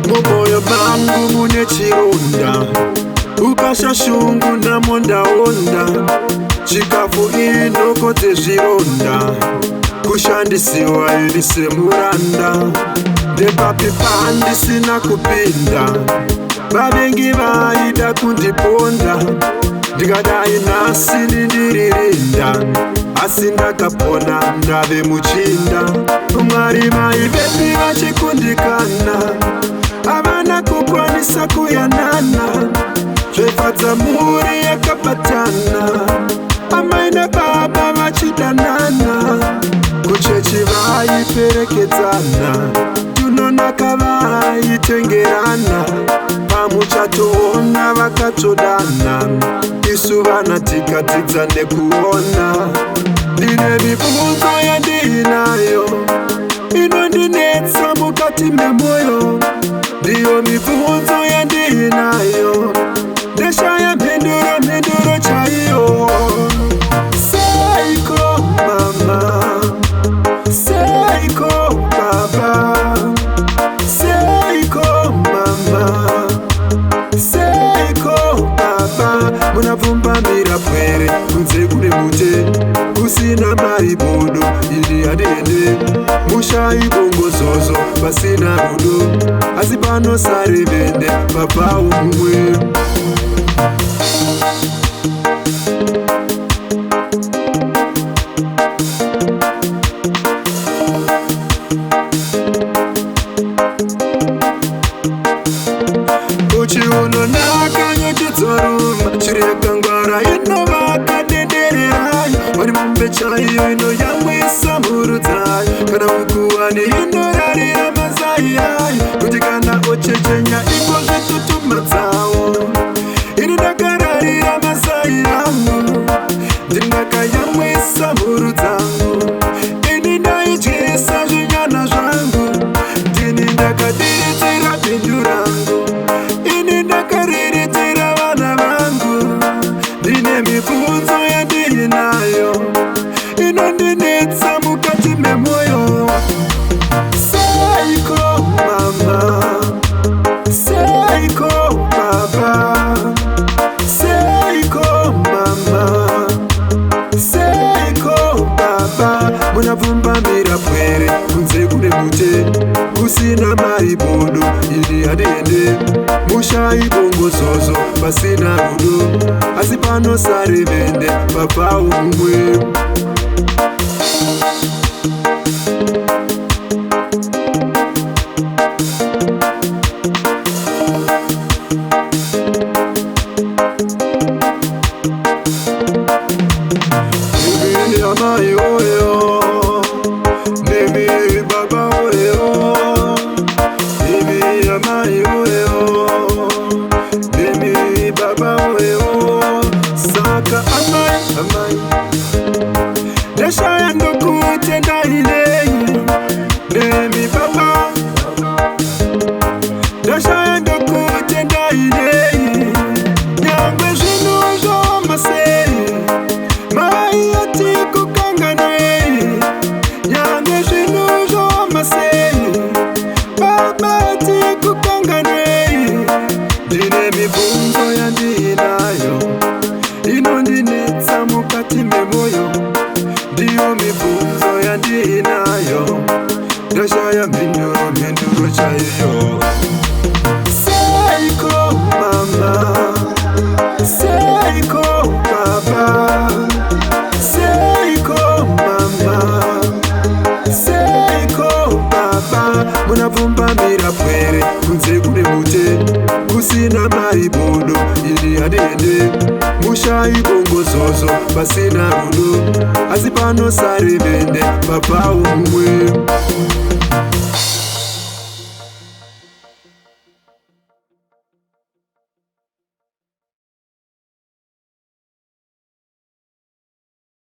Mumoyo mangu mune chironda, ukashashungu namondaonda, chikafu inokodze zvironda, kushandisiwa iri semuranda. Ndepapepa ndisina kupinda, vavengi vaida kundiponda, ndikadai nhasi ndiririnda, asi ndakapona ndave muchinda. Mwari maivepi vachikundikana, havana kukwanisa kuyanana, zvefadza mhuri yakabatana, amai nababa vachidanana, kuchechi vaiperekedzana, tunonaka vaitengerana, pamuchatoona vakatodana, isu vana tikadzidza nekuona. Ndine mibvunzo yandinayo inondinetsa mukati memwoyo, ndiyo mibvunzo yandinayo, ndeshaya mhinduro chaiyo. Seiko mama, seiko baba, seiko mama, seiko baba, munabvumbamira pwere kunze kune mute, kusina maribodo ili adende, mushai bongozozo pasina rudo, asi pano sare vende papa umwe. Uchiuno nakanyotedzoruma, chirekangwara inovaka dendererayo, wari mumbe chaiyo inoyamwisa mhuru dzayo, kana ukuwani inorarira mazai ayo, kuti kana ochechenya ikozvetutuma dzawo. Ini ndakararira mazai angu, ndinakayamwisa mhuru dzangu, ini ndaidyisa zvinyana zvangu, ndini ndakadiridzira bindu rangu, ini ndakariritira vana vangu. Ndine mibvunzo yandinayo inondinetsa mukati memwoyo. Seiko mama, seiko baba, seiko mama, seiko baba, munabvumbamira pwere kunze kune mute, kusina maribodo ili adende, mushai bongozozo pasina rudo, asi pano sare vende papa umwe. Nemi amai oyo, nemi baba oyo, nemi amai oyo, nemi baba oyo, saka amai, ndeshaya ndokutenda ineyi, nemi baba, ndeshaya ndokutenda ineyi, nyangwe zvinu zvomasei, mai ati kukanganei, nyangwe zvinu zvomasei, baba ati kukanganei. Ndine mibvunzo yandinayo inondinetsa mukati memwoyo, ndiyo mibvunzo yandinayo, ndashaya mhinduro chaiyo. Seiko mama, seiko baba, seiko mama, seiko baba, munabvumbamira pwere kunze kune mute, kusina maribodo ili adende, mushai bongozozo pasina rudo, asi pano sare vende papa umwe.